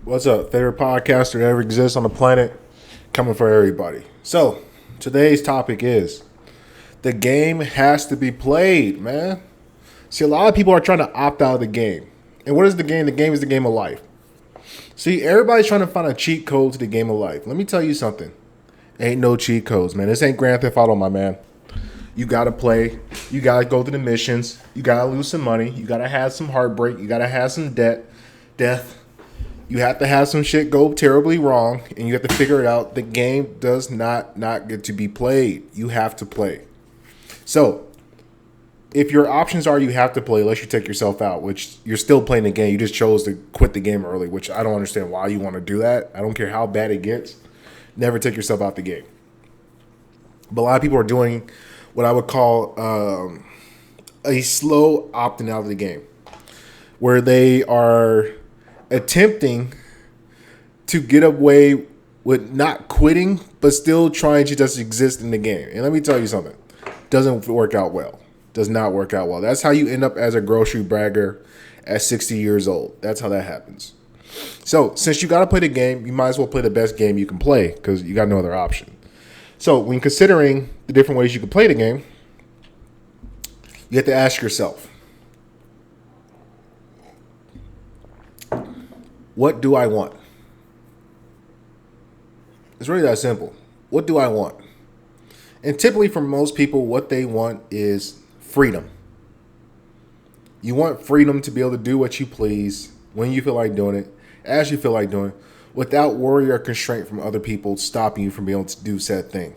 What's up? Favorite podcaster that ever exists on the planet, coming for everybody. So, today's topic is the game has to be played, man. See, a lot of people are trying to opt out of the game. And what is the game? The game is the game of life. See, everybody's trying to find a cheat code to the game of life. Let me tell you something. Ain't no cheat codes, man. This ain't Grand Theft Auto, my man. You gotta play. You gotta go through the missions. You gotta lose some money. You gotta have some heartbreak. You gotta have some death. You have to have some shit go terribly wrong, and you have to figure it out. The game does not get to be played. You have to play. So, if your options are you have to play, unless you take yourself out, which you're still playing the game, you just chose to quit the game early, which I don't understand why you want to do that. I don't care how bad it gets. Never take yourself out the game. But a lot of people are doing what I would call a slow opting out of the game, where they are attempting to get away with not quitting, but still trying to just exist in the game. And let me tell you something, doesn't work out well. Does not work out well. That's how you end up as a grocery bagger at 60 years old. That's how that happens. So since you got to play the game, you might as well play the best game you can play because you got no other option. So when considering the different ways you can play the game, you have to ask yourself, what do I want? It's really that simple. What do I want? And typically for most people, what they want is freedom. You want freedom to be able to do what you please, when you feel like doing it, as you feel like doing it, without worry or constraint from other people stopping you from being able to do said thing.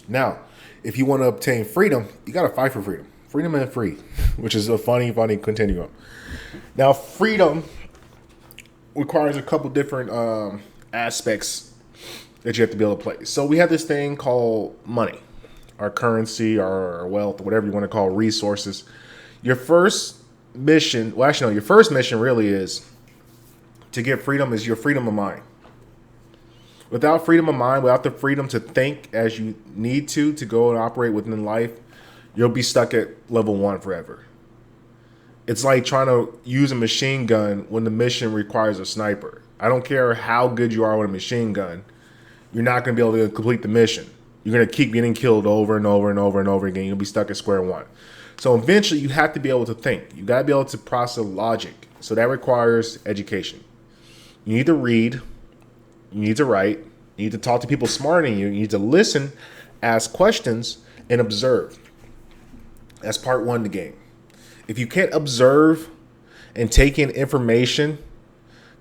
Now, if you want to obtain freedom, you got to fight for freedom. Freedom and free, which is a funny continuum. Now, freedom requires a couple different aspects that you have to be able to play. So we have this thing called money, our currency, our wealth, whatever you want to call resources. Your first mission, well, actually, no, your first mission really is to get freedom is your freedom of mind. Without freedom of mind, without the freedom to think as you need to go and operate within life, you'll be stuck at level 1 forever. It's like trying to use a machine gun when the mission requires a sniper. I don't care how good you are with a machine gun, you're not going to be able to complete the mission. You're going to keep getting killed over and over and over and over again. You'll be stuck at square one. So eventually you have to be able to think. You got to be able to process logic. So that requires education. You need to read. You need to write. You need to talk to people smarter than you. You need to listen, ask questions, and observe. That's part 1 of the game. If you can't observe and take in information,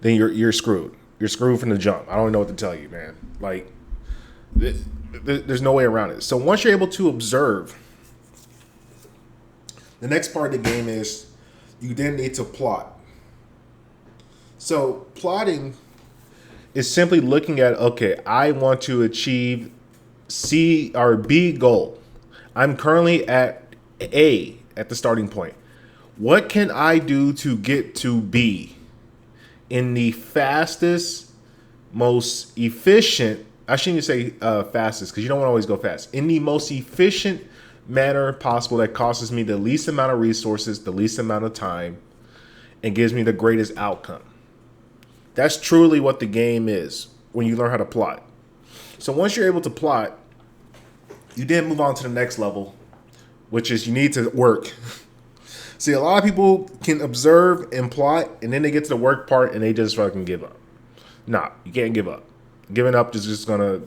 then you're screwed. You're screwed from the jump. I don't know what to tell you, man. Like, there's no way around it. So once you're able to observe, the next part of the game is you then need to plot. So plotting is simply looking at, okay, I want to achieve C or B goal. I'm currently at A at the starting point. What can I do to get to B in the fastest, most efficient, I shouldn't even say fastest because you don't want to always go fast, in the most efficient manner possible that costs me the least amount of resources, the least amount of time, and gives me the greatest outcome. That's truly what the game is when you learn how to plot. So once you're able to plot, you then move on to the next level, which is you need to work. See, a lot of people can observe and plot, and then they get to the work part and they just fucking give up. Nah, you can't give up. Giving up is just gonna,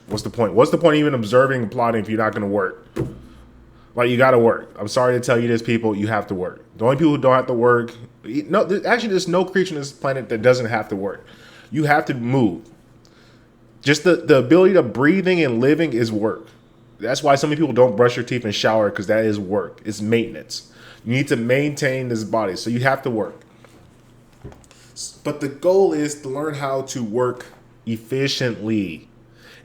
what's the point? What's the point of even observing and plotting if you're not gonna work? Like, you gotta work. I'm sorry to tell you this, people, you have to work. The only people who don't have to work, no, actually there's no creature on this planet that doesn't have to work. You have to move. Just the ability of breathing and living is work. That's why so many people don't brush your teeth and shower, because that is work. It's maintenance. You need to maintain this body, so you have to work. But the goal is to learn how to work efficiently.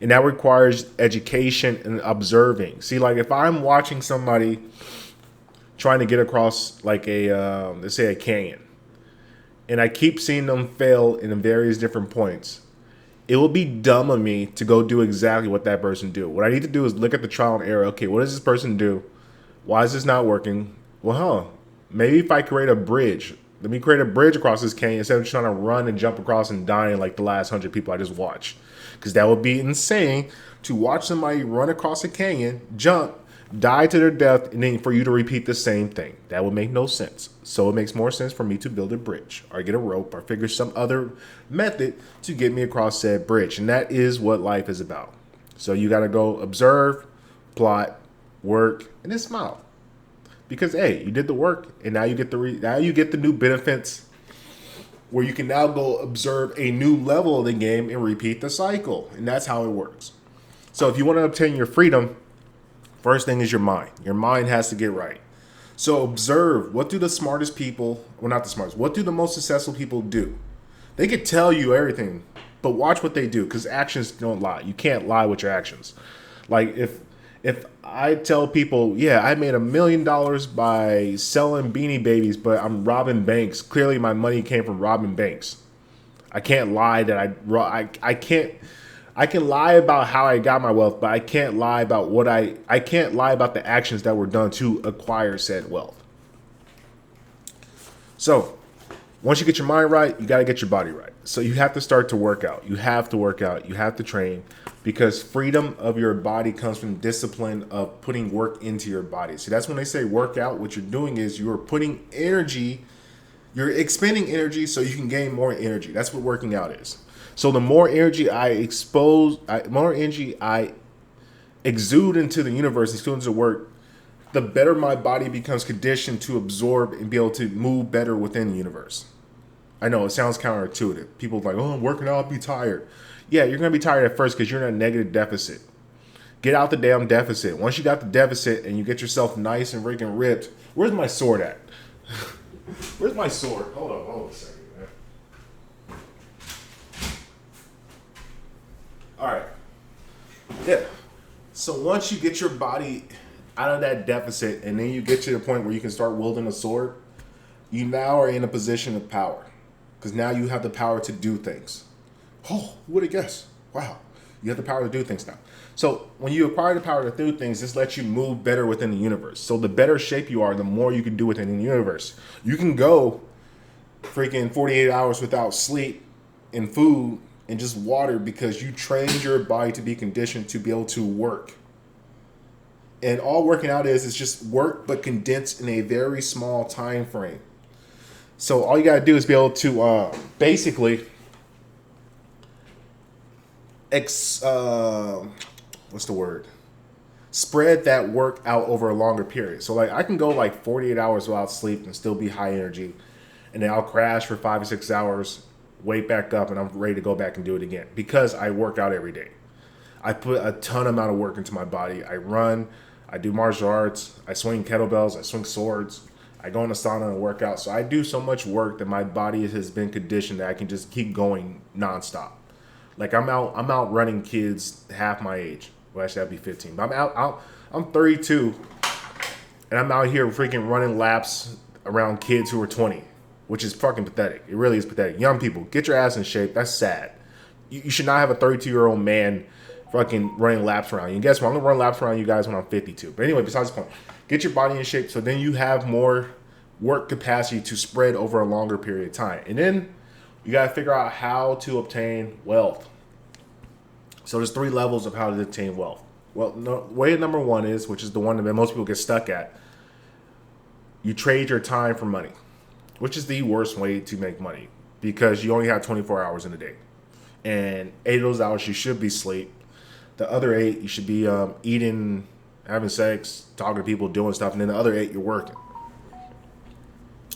And that requires education and observing. See, like if I'm watching somebody trying to get across like let's say a canyon, and I keep seeing them fail in various different points, it will be dumb of me to go do exactly what that person do. What I need to do is look at the trial and error. Okay, what does this person do? Why is this not working? Well, maybe if I create a bridge Let me create a bridge across this canyon instead of trying to run and jump across and dying like the last 100 people I just watched. Because that would be insane to watch somebody run across a canyon, jump, die to their death, and then for you to repeat the same thing. That would make no sense. So it makes more sense for me to build a bridge or get a rope or figure some other method to get me across said bridge. And that is what life is about. So you got to go observe, plot, work, and then smile. Because hey, you did the work, and now you get the new benefits where you can now go observe a new level of the game and repeat the cycle. And that's how it works. So if you want to obtain your freedom, first thing is your mind. Your mind has to get right. So observe, what do the smartest people, well, not the smartest, what do the most successful people do? They could tell you everything, but watch what they do, because actions don't lie. You can't lie with your actions. Like if I tell people, yeah, I made $1 million by selling Beanie Babies, but I'm robbing banks. Clearly my money came from robbing banks. I can't lie that I can't. I can lie about how I got my wealth, but I can't lie about I can't lie about the actions that were done to acquire said wealth. So, once you get your mind right, you got to get your body right. So you have to start to work out. You have to work out. You have to train, because freedom of your body comes from discipline of putting work into your body. So that's when they say work out. What you're doing is you're putting energy, you're expending energy so you can gain more energy. That's what working out is. So the more energy more energy I exude into the universe, exude into work, the better my body becomes conditioned to absorb and be able to move better within the universe. I know it sounds counterintuitive. People are like, oh, I'm working out, I'll be tired. Yeah, you're going to be tired at first because you're in a negative deficit. Get out the damn deficit. Once you got the deficit and you get yourself nice and freaking ripped, where's my sword at? Where's my sword? Hold on a second, man. All right. Yeah. So once you get your body out of that deficit and then you get to the point where you can start wielding a sword, you now are in a position of power. Because now you have the power to do things. Oh, who would have guessed? Wow. You have the power to do things now. So when you acquire the power to do things, this lets you move better within the universe. So the better shape you are, the more you can do within the universe. You can go freaking 48 hours without sleep and food and just water because you trained your body to be conditioned to be able to work. And all working out is just work, but condensed in a very small time frame. So all you got to do is be able to basically spread that work out over a longer period. So like I can go like 48 hours without sleep and still be high energy, and then I'll crash for 5 or 6 hours, wake back up, and I'm ready to go back and do it again because I work out every day. I put a ton amount of work into my body. I run, I do martial arts, I swing kettlebells, I swing swords, I go in the sauna and work out. So I do so much work that my body has been conditioned that I can just keep going nonstop. Like I'm out running kids half my age. Well, actually that'd be 15. But I'm 32 and I'm out here freaking running laps around kids who are 20, which is fucking pathetic. It really is pathetic. Young people, get your ass in shape. That's sad. You should not have a 32-year-old man fucking running laps around you. And guess what? I'm going to run laps around you guys when I'm 52. But anyway, besides the point, get your body in shape so then you have more work capacity to spread over a longer period of time. And then you got to figure out how to obtain wealth. So there's 3 levels of how to obtain wealth. Well, way number 1 is, which is the one that most people get stuck at, you trade your time for money, which is the worst way to make money because you only have 24 hours in a day. And 8 of those hours you should be asleep. The other 8 you should be eating, having sex, talking to people, doing stuff, and then the other 8 you're working.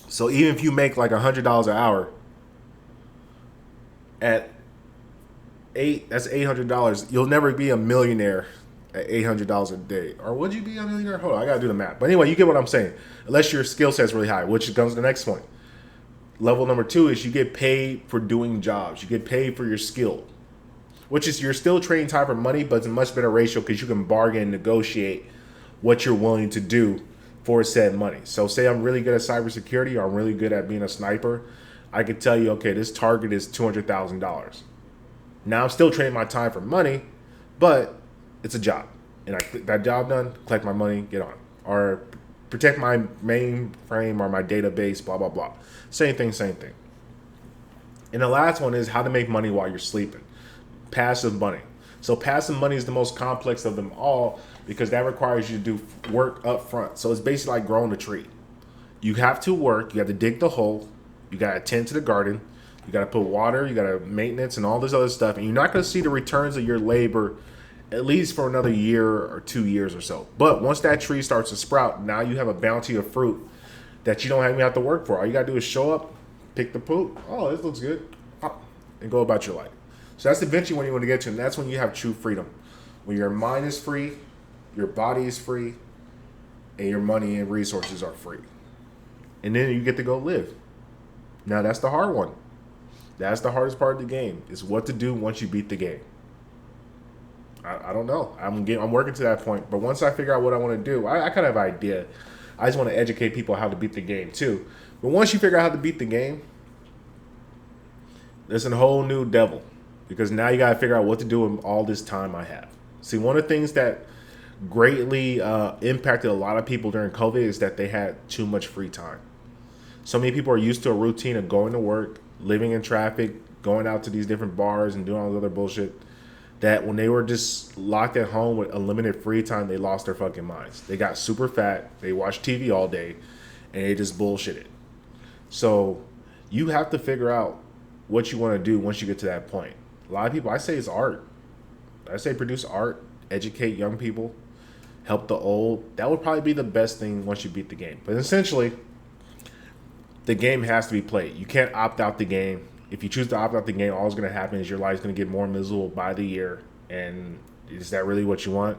So even if you make like $100 an hour, at 8, that's $800. You'll never be a millionaire at $800 a day. Or would you be a millionaire? Hold on, I gotta do the math. But anyway, you get what I'm saying. Unless your skill set's really high, which comes to the next point. Level number 2 is you get paid for doing jobs. You get paid for your skill. Which is you're still trading time for money, but it's a much better ratio because you can bargain and negotiate what you're willing to do for said money. So say I'm really good at cybersecurity or I'm really good at being a sniper. I could tell you, okay, this target is $200,000. Now I'm still trading my time for money, but it's a job. And I get that job done, collect my money, get on. Or Protect my mainframe or my database, blah, blah, blah. Same thing, same thing. And the last one is how to make money while you're sleeping. Passive money. So passive money is the most complex of them all because that requires you to do work up front. So it's basically like growing a tree. You have to work, you have to dig the hole, you got to tend to the garden, you got to put water, you got to maintenance and all this other stuff. And you're not going to see the returns of your labor at least for another year or 2 years or so. But once that tree starts to sprout, now you have a bounty of fruit that you don't even have to work for. All you got to do is show up, pick the poop. Oh, this looks good. And go about your life. So that's eventually when you want to get to, and that's when you have true freedom. When your mind is free, your body is free, and your money and resources are free. And then you get to go live. Now that's the hard one. That's the hardest part of the game, is what to do once you beat the game. I don't know. I'm working to that point. But once I figure out what I want to do, I kind of have an idea. I just want to educate people how to beat the game too. But once you figure out how to beat the game, there's a whole new devil. Because now you got to figure out what to do with all this time I have. See, one of the things that greatly impacted a lot of people during COVID is that they had too much free time. So many people are used to a routine of going to work, living in traffic, going out to these different bars and doing all this other bullshit, that when they were just locked at home with unlimited free time, they lost their fucking minds. They got super fat, they watched TV all day, and they just bullshitted. So you have to figure out what you want to do once you get to that point. A lot of people, I say it's art. I say produce art, educate young people, help the old. That would probably be the best thing once you beat the game. But essentially, the game has to be played. You can't opt out the game. If you choose to opt out the game, all that's going to happen is your life's going to get more miserable by the year. And is that really what you want?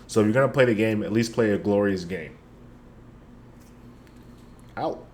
So if you're going to play the game, at least play a glorious game. Out.